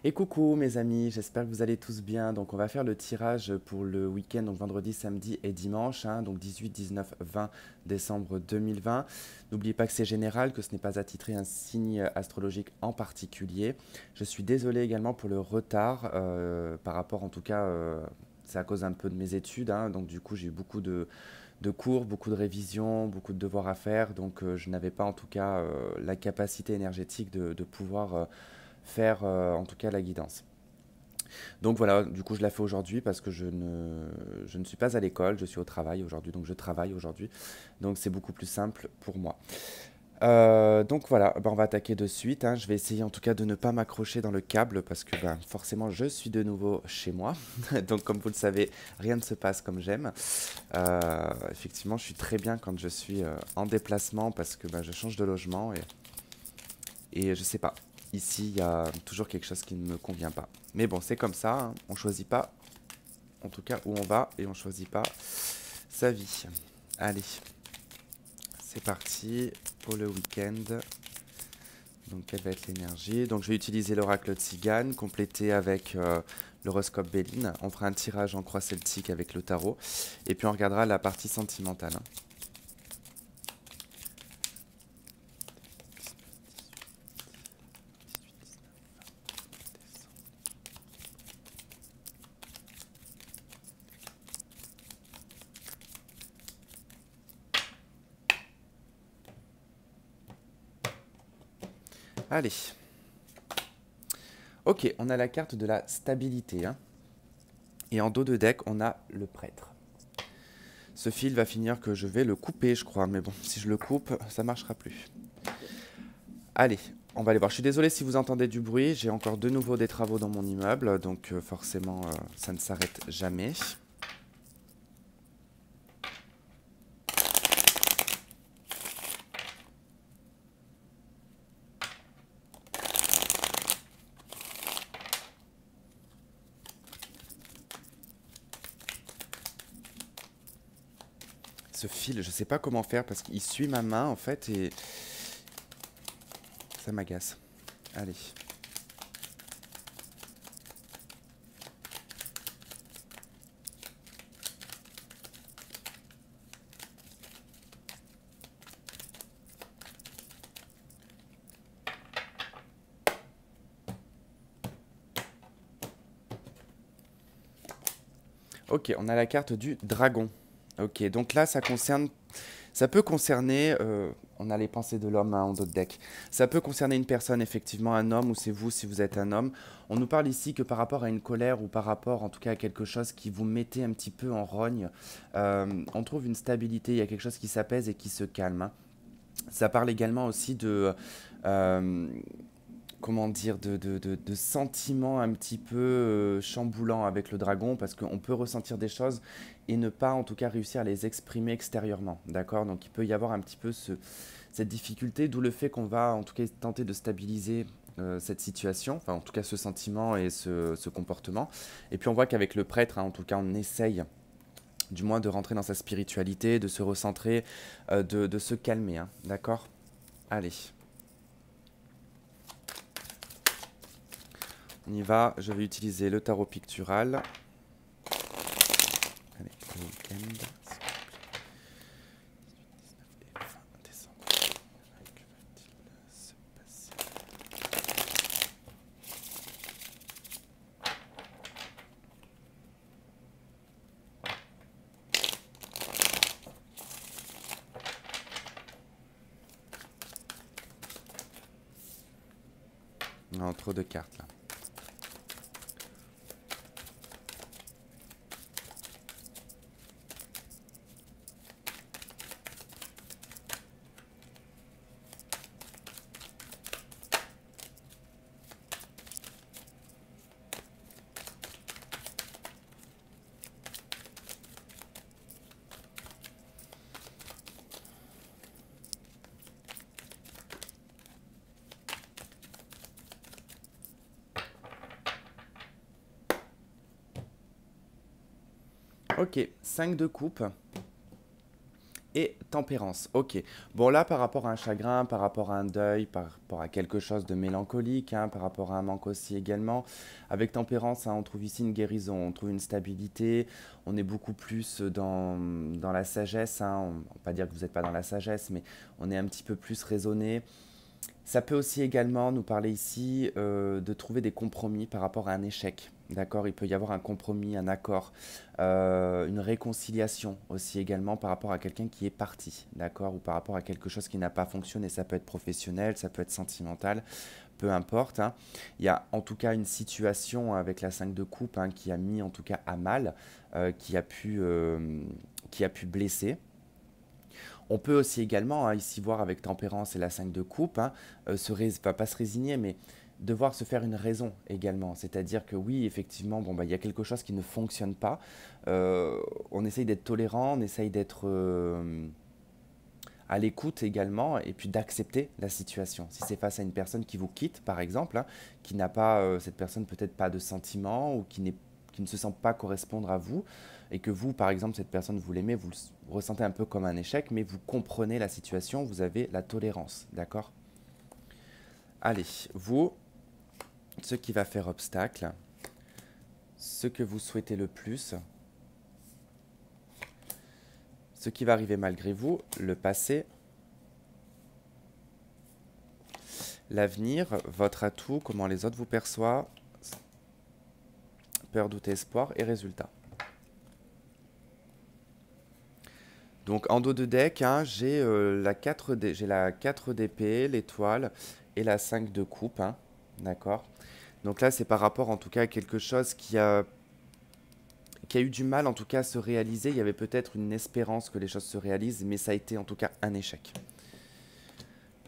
Et coucou mes amis, j'espère que vous allez tous bien. Donc on va faire le tirage pour le week-end, donc vendredi, samedi et dimanche, hein, donc 18, 19, 20 décembre 2020. N'oubliez pas que c'est général, que ce n'est pas attitré à un signe astrologique en particulier. Je suis désolé également pour le retard, par rapport en tout cas, c'est à cause un peu de mes études, hein, donc du coup j'ai eu beaucoup de cours, beaucoup de révisions, beaucoup de devoirs à faire, donc je n'avais pas en tout cas la capacité énergétique de pouvoir faire en tout cas la guidance. Donc voilà, du coup je la fais aujourd'hui parce que je ne suis pas à l'école, je suis au travail aujourd'hui, donc je travaille aujourd'hui. Donc c'est beaucoup plus simple pour moi. Donc voilà, ben, on va attaquer de suite, hein. Je vais essayer en tout cas de ne pas m'accrocher dans le câble parce que ben, forcément je suis de nouveau chez moi. Donc comme vous le savez, rien ne se passe comme j'aime. Effectivement, je suis très bien quand je suis en déplacement parce que ben, je change de logement et je sais pas. Ici, il y a toujours quelque chose qui ne me convient pas. Mais bon, c'est comme ça, hein. On choisit pas, en tout cas, où on va et on choisit pas sa vie. Allez, c'est parti pour le week-end. Donc, quelle va être l'énergie? Donc, je vais utiliser l'oracle Tzigane, complété avec l'horoscope Béline. On fera un tirage en croix celtique avec le tarot. Et puis, on regardera la partie sentimentale, hein. Allez. Ok, on a la carte de la stabilité, hein. Et en dos de deck, on a le prêtre. Ce fil va finir que je vais le couper, je crois. Mais bon, si je le coupe, ça marchera plus. Allez, on va aller voir. Je suis désolé si vous entendez du bruit. J'ai encore de nouveau des travaux dans mon immeuble. Donc forcément, ça ne s'arrête jamais. Ce fil, je ne sais pas comment faire parce qu'il suit ma main en fait et ça m'agace. Allez. Ok, on a la carte du dragon. Ok, donc là, ça peut concerner, on a les pensées de l'homme hein, en dos de deck. Ça peut concerner une personne, effectivement, un homme, ou c'est vous si vous êtes un homme. On nous parle ici que par rapport à une colère ou par rapport, en tout cas, à quelque chose qui vous mettait un petit peu en rogne, on trouve une stabilité, il y a quelque chose qui s'apaise et qui se calme, hein. Ça parle également aussi de, euh, comment dire, de sentiments un petit peu chamboulants avec le dragon, parce qu'on peut ressentir des choses et ne pas en tout cas réussir à les exprimer extérieurement, d'accord? Donc il peut y avoir un petit peu cette difficulté, d'où le fait qu'on va en tout cas tenter de stabiliser cette situation, enfin en tout cas ce sentiment et ce comportement. Et puis on voit qu'avec le prêtre, hein, en tout cas on essaye du moins de rentrer dans sa spiritualité, de se recentrer, de se calmer, hein, d'accord? Allez. On y va, je vais utiliser le tarot pictural. Allez, le week-end. Non, trop de cartes là. Ok, 5 de coupe. et tempérance. Ok. Bon, là, par rapport à un chagrin, par rapport à un deuil, par rapport à quelque chose de mélancolique, hein, par rapport à un manque aussi également, avec tempérance, hein, on trouve ici une guérison, on trouve une stabilité, on est beaucoup plus dans la sagesse. Hein, on ne va pas dire que vous n'êtes pas dans la sagesse, mais on est un petit peu plus raisonné. Ça peut aussi également nous parler ici de trouver des compromis par rapport à un échec. D'accord, il peut y avoir un compromis, un accord, une réconciliation aussi également par rapport à quelqu'un qui est parti, d'accord, ou par rapport à quelque chose qui n'a pas fonctionné. Ça peut être professionnel, ça peut être sentimental, peu importe. Hein. Il y a en tout cas une situation avec la 5 de coupe hein, qui a mis en tout cas à mal, qui a pu blesser. On peut aussi également, hein, ici voir avec tempérance et la 5 de coupe, hein, pas se résigner, mais devoir se faire une raison également. C'est-à-dire que oui, effectivement, bon, bah, il y a quelque chose qui ne fonctionne pas. On essaye d'être tolérant, on essaye d'être à l'écoute également, et puis d'accepter la situation. Si c'est face à une personne qui vous quitte, par exemple, hein, qui n'a pas, cette personne peut-être pas de sentiments, ou qui ne se sent pas correspondre à vous, et que vous, par exemple, cette personne, vous l'aimez, vous le ressentez un peu comme un échec, mais vous comprenez la situation, vous avez la tolérance, d'accord? Allez, vous, ce qui va faire obstacle, ce que vous souhaitez le plus, ce qui va arriver malgré vous, le passé, l'avenir, votre atout, comment les autres vous perçoivent, peur, doute, espoir et résultat. Donc en dos de deck, hein, j'ai la 4 d'épée, l'étoile et la 5 de coupe. Hein, d'accord. Donc là, c'est par rapport en tout cas à quelque chose qui a eu du mal en tout cas à se réaliser. Il y avait peut-être une espérance que les choses se réalisent, mais ça a été en tout cas un échec.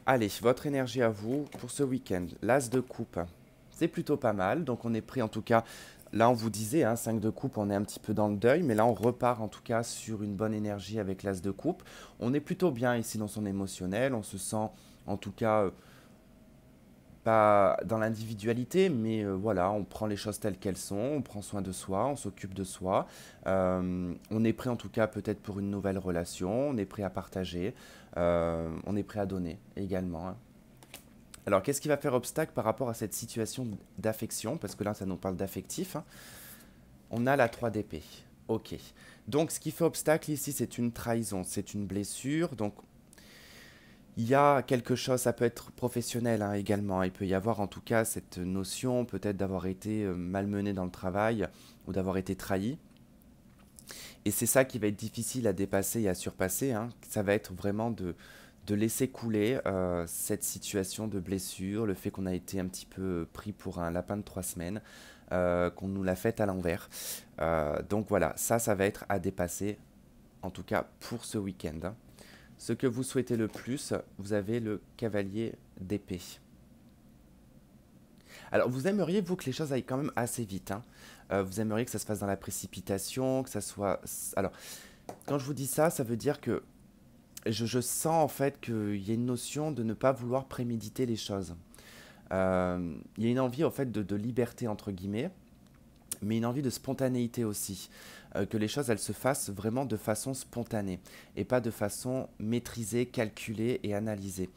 Allez, votre énergie à vous pour ce week-end. L'as de coupe, c'est plutôt pas mal. Donc on est pris en tout cas, là on vous disait, hein, 5 de coupe, on est un petit peu dans le deuil. Mais là on repart en tout cas sur une bonne énergie avec l'as de coupe. On est plutôt bien ici dans son émotionnel. On se sent en tout cas pas dans l'individualité, mais voilà, on prend les choses telles qu'elles sont, on prend soin de soi, on s'occupe de soi. On est prêt en tout cas peut-être pour une nouvelle relation, on est prêt à partager, on est prêt à donner également. Hein. Alors qu'est-ce qui va faire obstacle par rapport à cette situation d'affection? Parce que là ça nous parle d'affectif. Hein. On a la 3 d'épée. Ok. Donc ce qui fait obstacle ici c'est une trahison, c'est une blessure. Donc il y a quelque chose, ça peut être professionnel hein, également. Il peut y avoir en tout cas cette notion peut-être d'avoir été malmené dans le travail ou d'avoir été trahi. Et c'est ça qui va être difficile à dépasser et à surpasser. Hein. Ça va être vraiment de laisser couler cette situation de blessure, le fait qu'on a été un petit peu pris pour un lapin de 3 semaines, qu'on nous l'a fait à l'envers. Donc voilà, ça va être à dépasser, en tout cas pour ce week-end. Hein. Ce que vous souhaitez le plus, vous avez le cavalier d'épée. Alors, vous aimeriez, vous, que les choses aillent quand même assez vite. Hein. Vous aimeriez que ça se fasse dans la précipitation, que ça soit... Alors, quand je vous dis ça, ça veut dire que je sens en fait qu'il y a une notion de ne pas vouloir préméditer les choses. Il y a une envie en fait de liberté, entre guillemets, mais une envie de spontanéité aussi. Que les choses, elles se fassent vraiment de façon spontanée et pas de façon maîtrisée, calculée et analysée.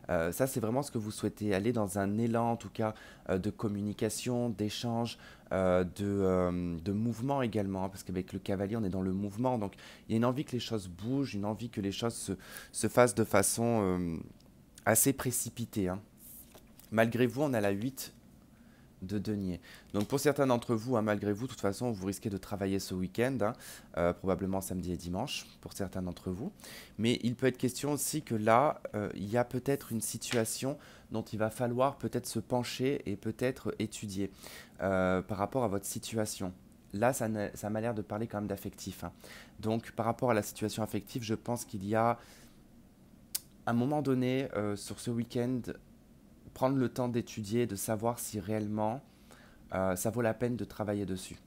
Ça, c'est vraiment ce que vous souhaitez, aller dans un élan, en tout cas, de communication, d'échange, de mouvement également, hein, parce qu'avec le cavalier, on est dans le mouvement, donc il y a une envie que les choses bougent, une envie que les choses se fassent de façon assez précipitée. Hein. Malgré vous, on a la 8 de denier. Donc pour certains d'entre vous, hein, malgré vous, de toute façon, vous risquez de travailler ce week-end, hein, probablement samedi et dimanche, pour certains d'entre vous. Mais il peut être question aussi que là, il y a peut-être une situation dont il va falloir peut-être se pencher et peut-être étudier par rapport à votre situation. Là, ça m'a l'air de parler quand même d'affectif. Hein. Donc par rapport à la situation affective, je pense qu'il y a un moment donné, sur ce week-end, prendre le temps d'étudier, de savoir si réellement ça vaut la peine de travailler dessus.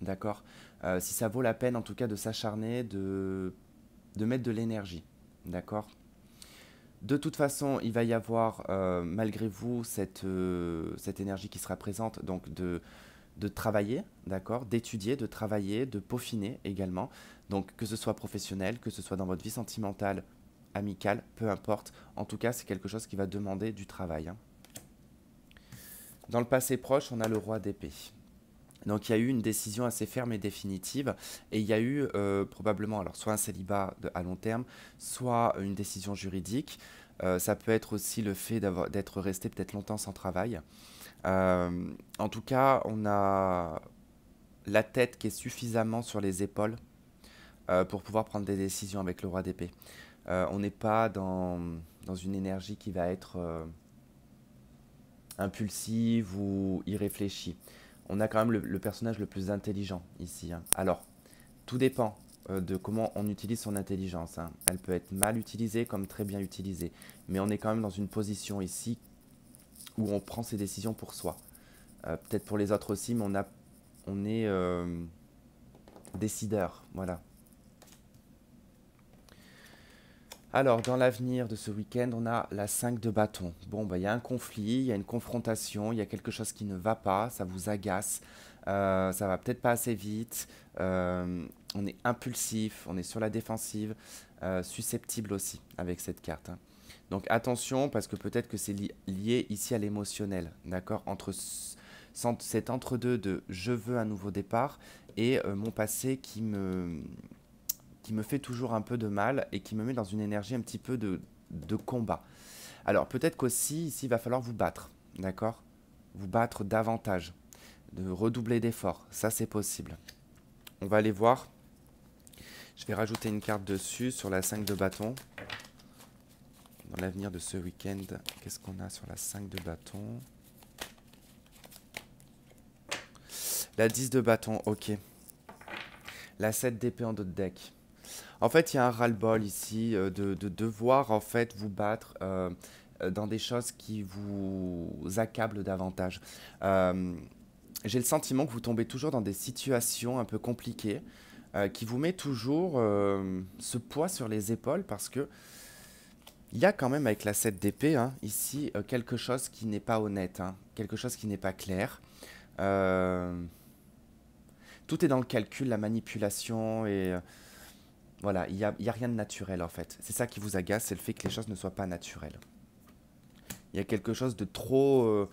D'accord. Si ça vaut la peine en tout cas de s'acharner, de mettre de l'énergie. D'accord. De toute façon, il va y avoir malgré vous cette énergie qui sera présente, donc de travailler, d'accord, d'étudier, de travailler, de peaufiner également. Donc que ce soit professionnel, que ce soit dans votre vie sentimentale, amicale, peu importe. En tout cas, c'est quelque chose qui va demander du travail, hein. Dans le passé proche, on a le roi d'épée. Donc il y a eu une décision assez ferme et définitive, et il y a eu probablement alors soit un célibat à long terme, soit une décision juridique. Ça peut être aussi le fait d'être resté peut-être longtemps sans travail. En tout cas, on a la tête qui est suffisamment sur les épaules pour pouvoir prendre des décisions avec le roi d'épée. On n'est pas dans une énergie qui va être impulsive ou irréfléchie. On a quand même le personnage le plus intelligent ici, hein. Alors, tout dépend de comment on utilise son intelligence, hein. Elle peut être mal utilisée comme très bien utilisée. Mais on est quand même dans une position ici où on prend ses décisions pour soi. Peut-être pour les autres aussi, mais on est décideur. Voilà. Alors, dans l'avenir de ce week-end, on a la 5 de bâton. Bon, bah, il y a un conflit, il y a une confrontation, il y a quelque chose qui ne va pas, ça vous agace, ça va peut-être pas assez vite, on est impulsif, on est sur la défensive, susceptible aussi avec cette carte, hein. Donc attention, parce que peut-être que c'est lié ici à l'émotionnel, d'accord? Entre cet entre-deux de je veux un nouveau départ et mon passé qui me fait toujours un peu de mal et qui me met dans une énergie un petit peu de combat. Alors peut-être qu'aussi ici il va falloir vous battre, d'accord? Vous battre davantage, de redoubler d'efforts, ça c'est possible. On va aller voir. Je vais rajouter une carte dessus sur la 5 de bâton. Dans l'avenir de ce week-end, qu'est-ce qu'on a sur la 5 de bâton? La 10 de bâton, ok. La 7 d'épée en dos de deck. En fait, il y a un ras-le-bol ici de devoir en fait vous battre dans des choses qui vous accablent davantage. Euh, j'ai le sentiment que vous tombez toujours dans des situations un peu compliquées qui vous met toujours ce poids sur les épaules parce que il y a quand même avec la 7 d'épée, hein, ici, quelque chose qui n'est pas honnête, hein, quelque chose qui n'est pas clair. Euh, tout est dans le calcul, la manipulation et voilà, il y a rien de naturel en fait. C'est ça qui vous agace, c'est le fait que les choses ne soient pas naturelles. Il y a quelque chose de trop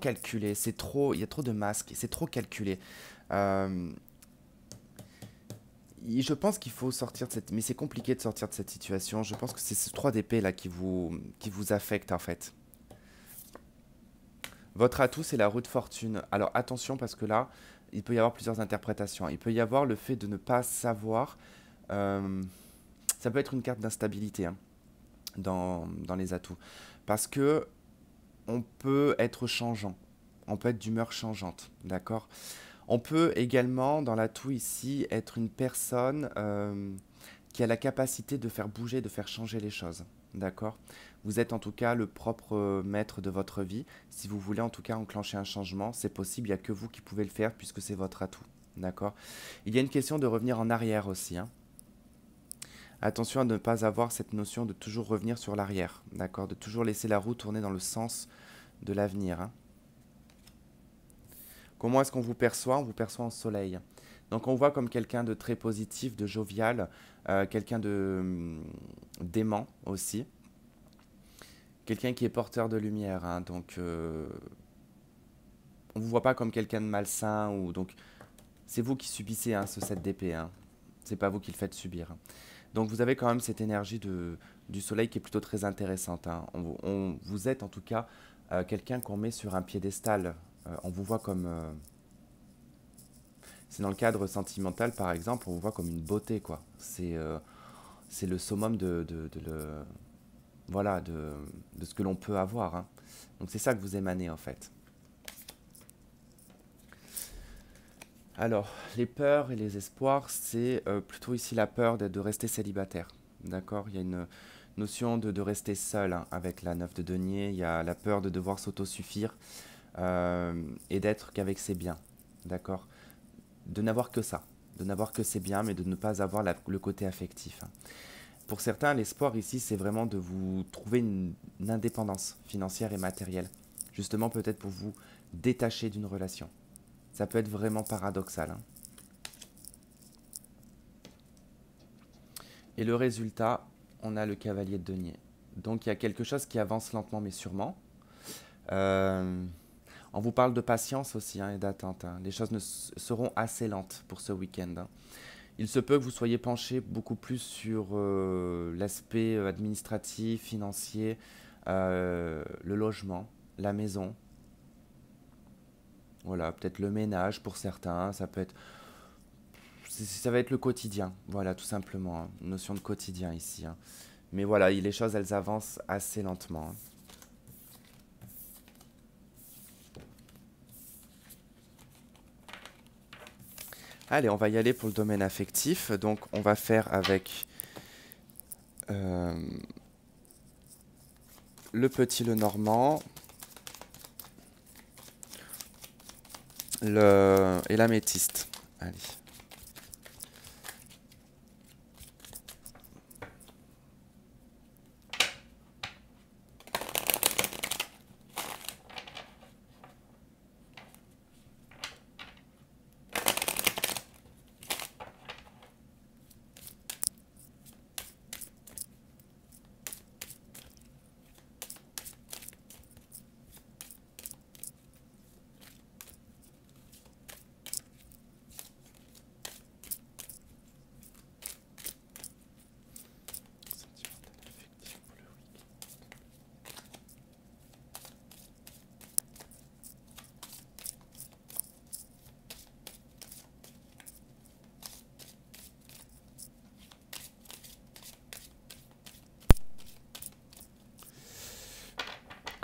calculé, c'est trop, il y a trop de masques, c'est trop calculé. Euh, je pense qu'il faut sortir de cette, mais c'est compliqué de sortir de cette situation. Je pense que c'est ce 3 d'épée là qui vous affecte en fait. Votre atout, c'est la roue de fortune. Alors attention parce que là, il peut y avoir plusieurs interprétations. Il peut y avoir le fait de ne pas savoir. euh, Ça peut être une carte d'instabilité, hein, dans les atouts. Parce que on peut être changeant. On peut être d'humeur changeante. D'accord? On peut également, dans l'atout ici, être une personne qui a la capacité de faire bouger, de faire changer les choses. D'accord? Vous êtes en tout cas le propre maître de votre vie. Si vous voulez en tout cas enclencher un changement, c'est possible, il n'y a que vous qui pouvez le faire puisque c'est votre atout. D'accord? Il y a une question de revenir en arrière aussi, hein. Attention à ne pas avoir cette notion de toujours revenir sur l'arrière. D'accord? De toujours laisser la roue tourner dans le sens de l'avenir, hein. Comment est-ce qu'on vous perçoit? On vous perçoit en soleil. Donc on voit comme quelqu'un de très positif, de jovial, quelqu'un de d'aimant aussi. Quelqu'un qui est porteur de lumière, hein. Donc on ne vous voit pas comme quelqu'un de malsain. Donc c'est vous qui subissez, hein, ce 7 d'épée, hein. C'est pas vous qui le faites subir, hein. Donc vous avez quand même cette énergie du soleil qui est plutôt très intéressante, hein. Vous êtes en tout cas quelqu'un qu'on met sur un piédestal. On vous voit comme... c'est dans le cadre sentimental, par exemple, on vous voit comme une beauté, quoi. C'est le summum voilà, de ce que l'on peut avoir, hein. Donc c'est ça que vous émanez, en fait. Alors, les peurs et les espoirs, c'est plutôt ici la peur de rester célibataire. D'accord? Il y a une notion de rester seul, hein, avec la 9 de denier. Il y a la peur de devoir s'autosuffire et d'être qu'avec ses biens. D'accord? De n'avoir que ça. De n'avoir que ses biens, mais de ne pas avoir le côté affectif, hein. Pour certains, l'espoir ici, c'est vraiment de vous trouver une indépendance financière et matérielle. justement peut-être pour vous détacher d'une relation. Ça peut être vraiment paradoxal, hein. Et le résultat, on a le cavalier de denier. Donc il y a quelque chose qui avance lentement mais sûrement. On vous parle de patience aussi, hein, et d'attente, hein. Les choses seront assez lentes pour ce week-end, hein. Il se peut que vous soyez penché beaucoup plus sur l'aspect administratif, financier, le logement, la maison. Voilà, peut-être le ménage pour certains. Ça peut être, ça va être le quotidien. Voilà, tout simplement, hein. Une notion de quotidien ici, hein. Mais voilà, les choses, elles avancent assez lentement, hein. Allez, on va y aller pour le domaine affectif. Donc, on va faire avec euh, le petit, le normand, et l'améthyste. Allez.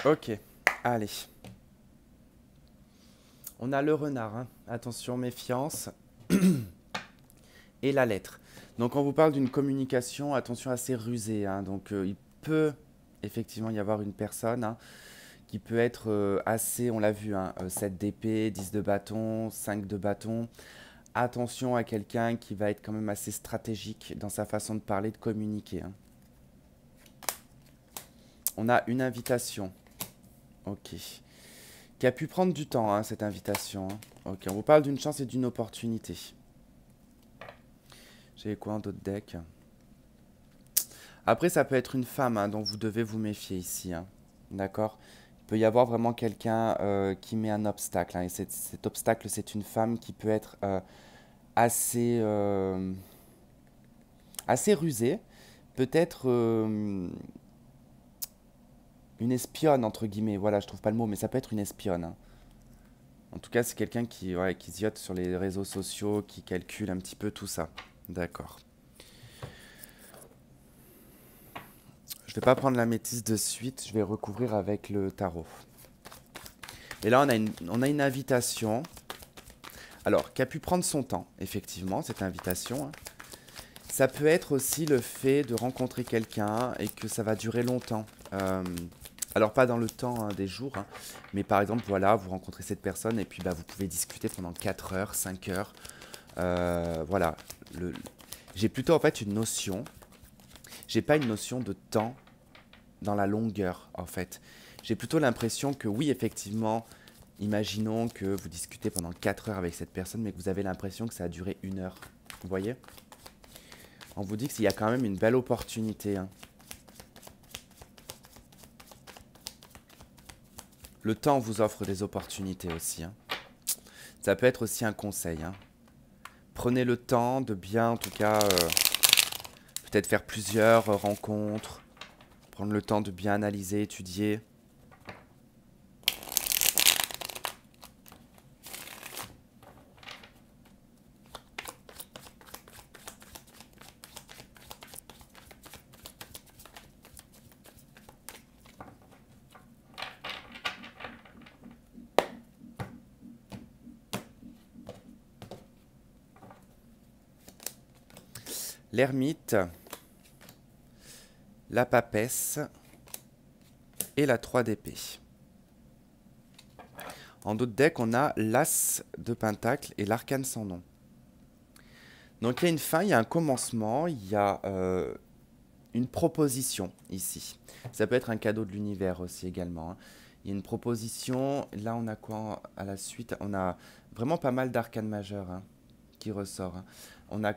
Ok, allez. On a le renard, hein. Attention, méfiance. Et la lettre. Donc on vous parle d'une communication, attention, assez rusée, hein. Donc il peut effectivement y avoir une personne, hein, qui peut être assez, on l'a vu, hein, 7 d'épée, 10 de bâton, 5 de bâton. Attention à quelqu'un qui va être quand même assez stratégique dans sa façon de parler, de communiquer, hein. On a une invitation. Ok. Qui a pu prendre du temps, hein, cette invitation, hein. Ok, on vous parle d'une chance et d'une opportunité. J'ai quoi en d'autres decks? Après, ça peut être une femme, hein, dont vous devez vous méfier ici, hein. D'accord? Il peut y avoir vraiment quelqu'un qui met un obstacle, hein, et cet obstacle, c'est une femme qui peut être assez, assez rusée. Peut-être une espionne, entre guillemets. Voilà, je trouve pas le mot, mais ça peut être une espionne, hein. En tout cas, c'est quelqu'un qui, ouais, qui ziote sur les réseaux sociaux, qui calcule un petit peu tout ça. D'accord. Je vais pas prendre la métisse de suite, je vais recouvrir avec le tarot. Et là, on a une invitation. Alors, qui a pu prendre son temps, effectivement, cette invitation, hein. Ça peut être aussi le fait de rencontrer quelqu'un et que ça va durer longtemps. Alors, pas dans le temps, hein, des jours, hein, mais par exemple, voilà, vous rencontrez cette personne et puis bah, vous pouvez discuter pendant 4 heures, 5 heures. Voilà. J'ai plutôt en fait une notion. J'ai pas une notion de temps dans la longueur, en fait. J'ai plutôt l'impression que oui, effectivement, imaginons que vous discutez pendant 4 heures avec cette personne, mais que vous avez l'impression que ça a duré 1 heure. Vous voyez? On vous dit qu'il y a quand même une belle opportunité, hein. Le temps vous offre des opportunités aussi, hein. Ça peut être aussi un conseil, hein. Prenez le temps de bien, en tout cas, peut-être faire plusieurs rencontres, prendre le temps de bien analyser, étudier. L'ermite, la papesse et la 3 d'épée. En d'autres decks, on a l'as de pentacle et l'arcane sans nom. Donc il y a une fin, il y a un commencement, il y a une proposition ici. Ça peut être un cadeau de l'univers aussi également, hein. Il y a une proposition. Là, on a quoi à la suite? On a vraiment pas mal d'arcanes majeures hein, qui ressort. Hein. On a...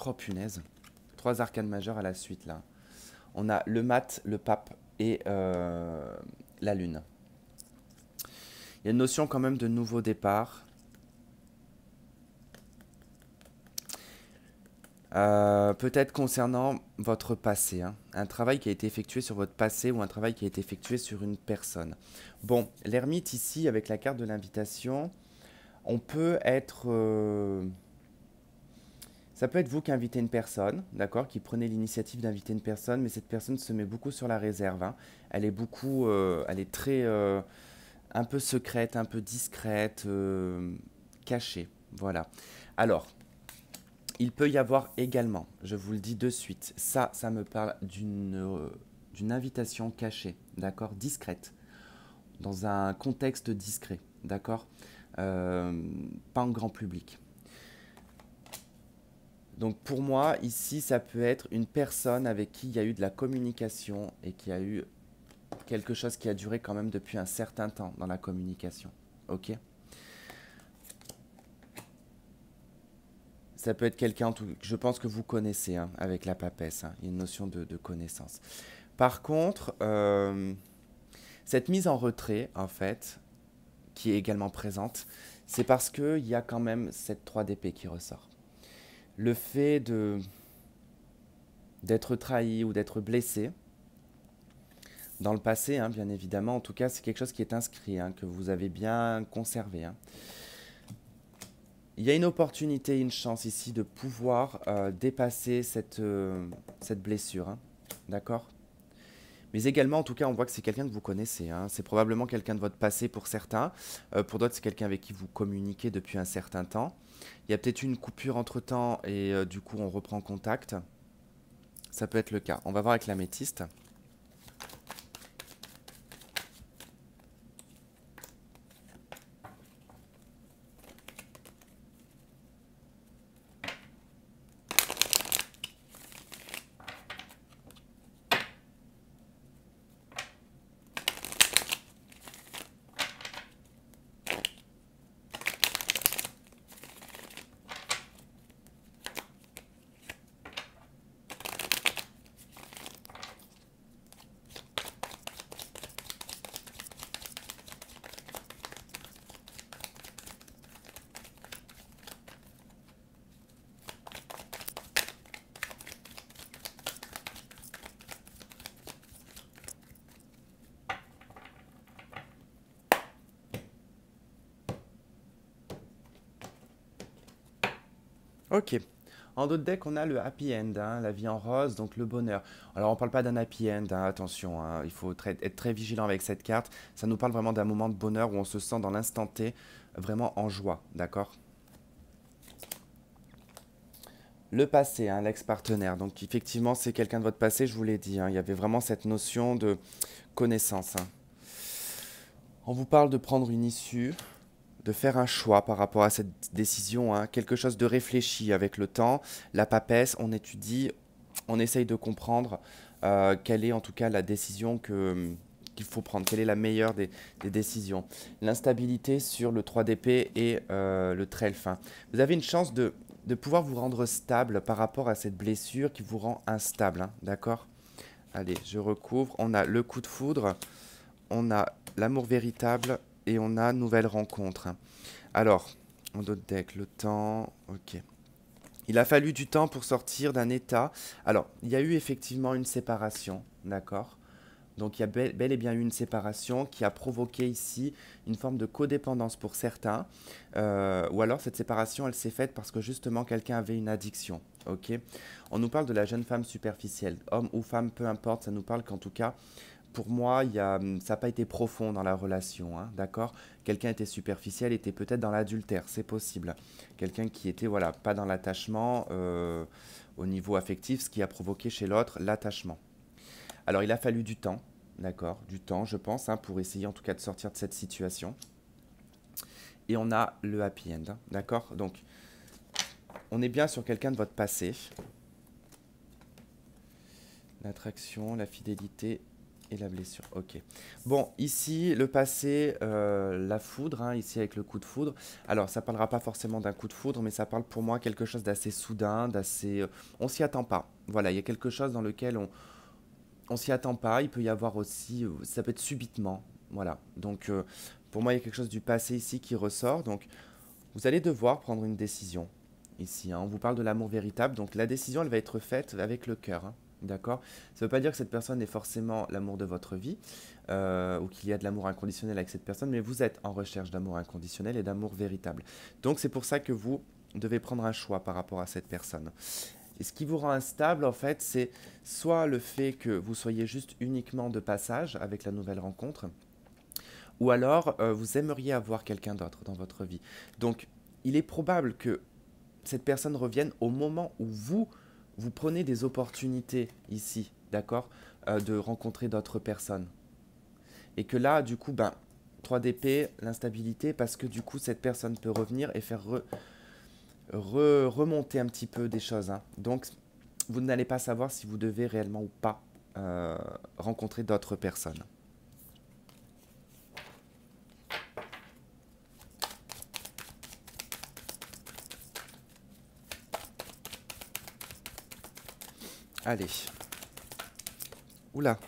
Oh punaise. 3 arcanes majeures à la suite là. On a le mat, le pape et la lune. Il y a une notion quand même de nouveau départ. Peut-être concernant votre passé, hein. Un travail qui a été effectué sur votre passé ou un travail qui a été effectué sur une personne. Bon, l'ermite ici, avec la carte de l'invitation, on peut être... ça peut être vous qui invitez une personne, d'accord, qui prenez l'initiative d'inviter une personne, mais cette personne se met beaucoup sur la réserve. Hein. Elle est beaucoup... elle est très... un peu secrète, un peu discrète, cachée. Voilà. Alors... Il peut y avoir également, je vous le dis de suite, ça me parle d'une invitation cachée, d'accord, discrète, dans un contexte discret, d'accord, pas en grand public. Donc pour moi, ici, ça peut être une personne avec qui il y a eu de la communication et qui a eu quelque chose qui a duré quand même depuis un certain temps dans la communication, ok? Ça peut être quelqu'un, je pense que vous connaissez, hein, avec la papesse. Hein. Il y a une notion de connaissance. Par contre, cette mise en retrait, en fait, qui est également présente, c'est parce qu'il y a quand même cette 3 d'épée qui ressort. Le fait d'être trahi ou d'être blessé, dans le passé, hein, bien évidemment, en tout cas, c'est quelque chose qui est inscrit, hein, que vous avez bien conservé. Hein. Il y a une opportunité, une chance ici de pouvoir dépasser cette blessure, hein, d'accord? Mais également, en tout cas, on voit que c'est quelqu'un que vous connaissez. Hein. C'est probablement quelqu'un de votre passé pour certains. Pour d'autres, c'est quelqu'un avec qui vous communiquez depuis un certain temps. Il y a peut-être eu une coupure entre-temps et du coup, on reprend contact. Ça peut être le cas. On va voir avec l'améthyste. Ok. En d'autres decks, on a le happy end, hein, la vie en rose, donc le bonheur. Alors, on ne parle pas d'un happy end, hein, attention, hein, il faut être très vigilant avec cette carte. Ça nous parle vraiment d'un moment de bonheur où on se sent dans l'instant T vraiment en joie, d'accord? Le passé, hein, l'ex-partenaire. Donc, effectivement, c'est quelqu'un de votre passé, je vous l'ai dit. Hein, il y avait vraiment cette notion de connaissance. Hein. On vous parle de prendre une issue, de faire un choix par rapport à cette décision, hein, quelque chose de réfléchi avec le temps. La papesse, on étudie, on essaye de comprendre quelle est en tout cas la décision qu'il faut prendre, quelle est la meilleure des décisions. L'instabilité sur le 3 d'épée et le trèfle. Hein. Vous avez une chance de pouvoir vous rendre stable par rapport à cette blessure qui vous rend instable, hein, d'accord? Allez, je recouvre. On a le coup de foudre, on a l'amour véritable et on a nouvelle rencontre. Alors, en d'autres decks, le temps, ok. Il a fallu du temps pour sortir d'un état. Alors, il y a eu effectivement une séparation, d'accord? Donc, il y a bel et bien eu une séparation qui a provoqué ici une forme de codépendance pour certains. Ou alors, cette séparation, elle s'est faite parce que justement, quelqu'un avait une addiction, ok? On nous parle de la jeune femme superficielle. Homme ou femme, peu importe, ça nous parle qu'en tout cas, pour moi, ça n'a pas été profond dans la relation, hein, d'accord? Quelqu'un était superficiel, était peut-être dans l'adultère, c'est possible. Quelqu'un qui était, voilà, pas dans l'attachement au niveau affectif, ce qui a provoqué chez l'autre l'attachement. Alors, il a fallu du temps, d'accord? Du temps, je pense, hein, pour essayer en tout cas de sortir de cette situation. Et on a le happy end, hein, d'accord? Donc, on est bien sur quelqu'un de votre passé. L'attraction, la fidélité Et la blessure, ok. Bon, ici, le passé, la foudre, hein, ici avec le coup de foudre. Alors, ça parlera pas forcément d'un coup de foudre, mais ça parle pour moi quelque chose d'assez soudain, d'assez... on s'y attend pas. Voilà, il y a quelque chose dans lequel on s'y attend pas. Il peut y avoir aussi... ça peut être subitement. Voilà. Donc, pour moi, il y a quelque chose du passé ici qui ressort. Donc, vous allez devoir prendre une décision ici, hein. On vous parle de l'amour véritable. Donc, la décision, elle va être faite avec le cœur, hein. D'accord? Ça ne veut pas dire que cette personne est forcément l'amour de votre vie ou qu'il y a de l'amour inconditionnel avec cette personne, mais vous êtes en recherche d'amour inconditionnel et d'amour véritable. Donc c'est pour ça que vous devez prendre un choix par rapport à cette personne. Et ce qui vous rend instable, en fait, c'est soit le fait que vous soyez juste uniquement de passage avec la nouvelle rencontre, ou alors vous aimeriez avoir quelqu'un d'autre dans votre vie. Donc il est probable que cette personne revienne au moment où vous prenez des opportunités ici, d'accord, de rencontrer d'autres personnes. Et que là, du coup, ben, 3 d'épée, l'instabilité, parce que du coup, cette personne peut revenir et faire remonter un petit peu des choses, hein. Donc, vous n'allez pas savoir si vous devez réellement ou pas rencontrer d'autres personnes. Allez. Oula.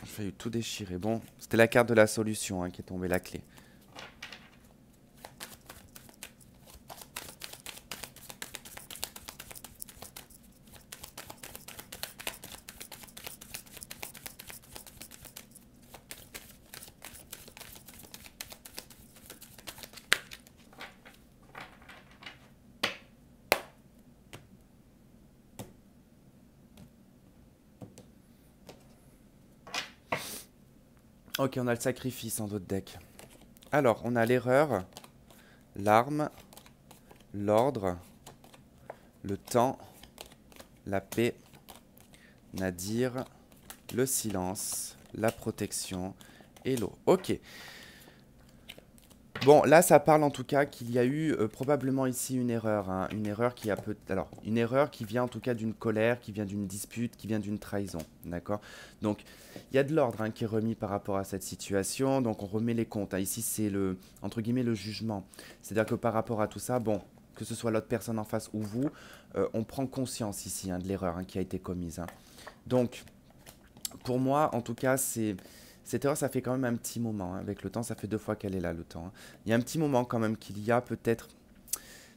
J'ai failli tout déchirer. Bon, c'était la carte de la solution hein, qui est tombée, la clé. Ok, on a le sacrifice en votre deck. Alors, on a l'erreur, l'arme, l'ordre, le temps, la paix, Nadir, le silence, la protection et l'eau. Ok. Bon, là, ça parle en tout cas qu'il y a eu probablement ici une erreur, hein, une erreur qui a alors une erreur qui vient en tout cas d'une colère, qui vient d'une dispute, qui vient d'une trahison, d'accord. Donc, il y a de l'ordre hein, qui est remis par rapport à cette situation. Donc, on remet les comptes, hein. Ici, c'est le entre guillemets le jugement. C'est-à-dire que par rapport à tout ça, bon, que ce soit l'autre personne en face ou vous, on prend conscience ici hein, de l'erreur hein, qui a été commise, hein. Donc, pour moi, en tout cas, cette erreur, ça fait quand même un petit moment, hein. Avec le temps, ça fait 2 fois qu'elle est là, le temps, hein. Il y a un petit moment quand même qu'il y a peut-être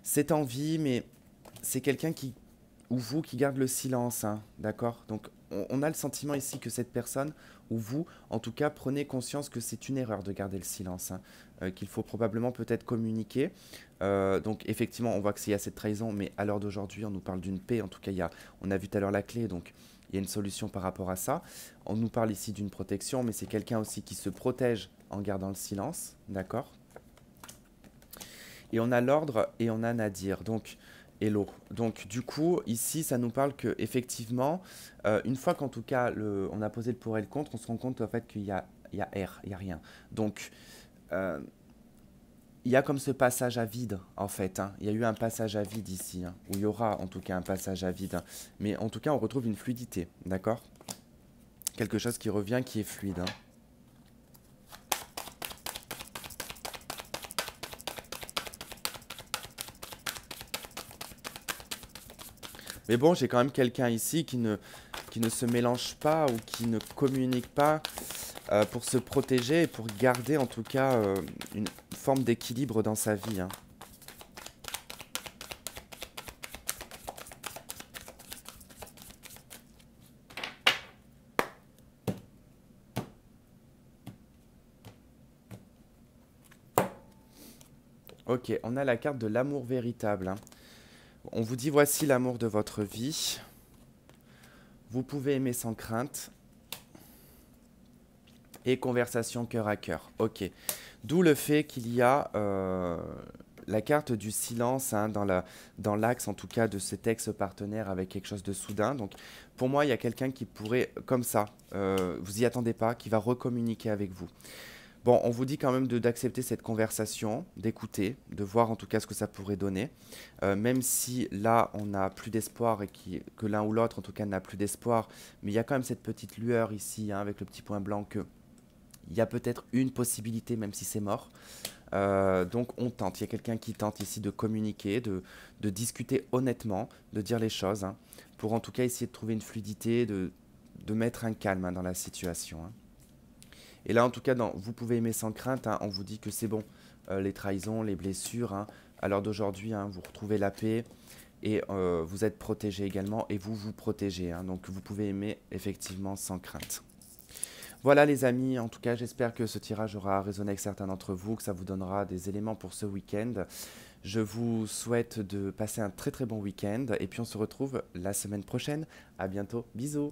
cette envie, mais c'est quelqu'un qui, ou vous, qui garde le silence, hein, d'accord. Donc, on a le sentiment ici que cette personne, ou vous, en tout cas, prenez conscience que c'est une erreur de garder le silence, hein, qu'il faut probablement peut-être communiquer. Donc, effectivement, on voit qu'il y a cette trahison, mais à l'heure d'aujourd'hui, on nous parle d'une paix. En tout cas, on a vu tout à l'heure la clé, donc il y a une solution par rapport à ça. On nous parle ici d'une protection, mais c'est quelqu'un aussi qui se protège en gardant le silence, d'accord. Et on a l'ordre et on a Nadir, donc et l'eau. Donc du coup, ici, ça nous parle que effectivement, une fois qu'en tout cas, on a posé le pour et le contre, on se rend compte en fait qu'il y a R, il n'y a rien. Donc, euh, il y a comme ce passage à vide, en fait, hein. Il y a eu un passage à vide ici, hein, où il y aura en tout cas un passage à vide, hein. Mais en tout cas, on retrouve une fluidité, d'accord. Quelque chose qui revient, qui est fluide, hein. Mais bon, j'ai quand même quelqu'un ici qui ne se mélange pas ou qui ne communique pas pour se protéger et pour garder en tout cas une forme d'équilibre dans sa vie, hein. Ok, on a la carte de l'amour véritable, hein. On vous dit voici l'amour de votre vie. Vous pouvez aimer sans crainte. Et conversation cœur à cœur. Ok. D'où le fait qu'il y a la carte du silence hein, dans l'axe en tout cas de cet ex-partenaire avec quelque chose de soudain. Donc pour moi, il y a quelqu'un qui pourrait, comme ça, vous y attendez pas, qui va recommuniquer avec vous. Bon, on vous dit quand même d'accepter cette conversation, d'écouter, de voir en tout cas ce que ça pourrait donner. Même si là, on n'a plus d'espoir et que l'un ou l'autre, en tout cas, n'a plus d'espoir, mais il y a quand même cette petite lueur ici, hein, avec le petit point blanc, que il y a peut-être une possibilité, même si c'est mort. Donc on tente, il y a quelqu'un qui tente ici de communiquer, de discuter honnêtement, de dire les choses, hein, pour en tout cas essayer de trouver une fluidité, de mettre un calme, hein, dans la situation, hein. Et là, en tout cas, vous pouvez aimer sans crainte, hein, on vous dit que c'est bon. Les trahisons, les blessures, hein, à l'heure d'aujourd'hui, hein, vous retrouvez la paix et vous êtes protégé également et vous vous protégez, hein. Donc vous pouvez aimer effectivement sans crainte. Voilà les amis, en tout cas j'espère que ce tirage aura résonné avec certains d'entre vous, que ça vous donnera des éléments pour ce week-end. Je vous souhaite de passer un très très bon week-end et puis on se retrouve la semaine prochaine. À bientôt, bisous.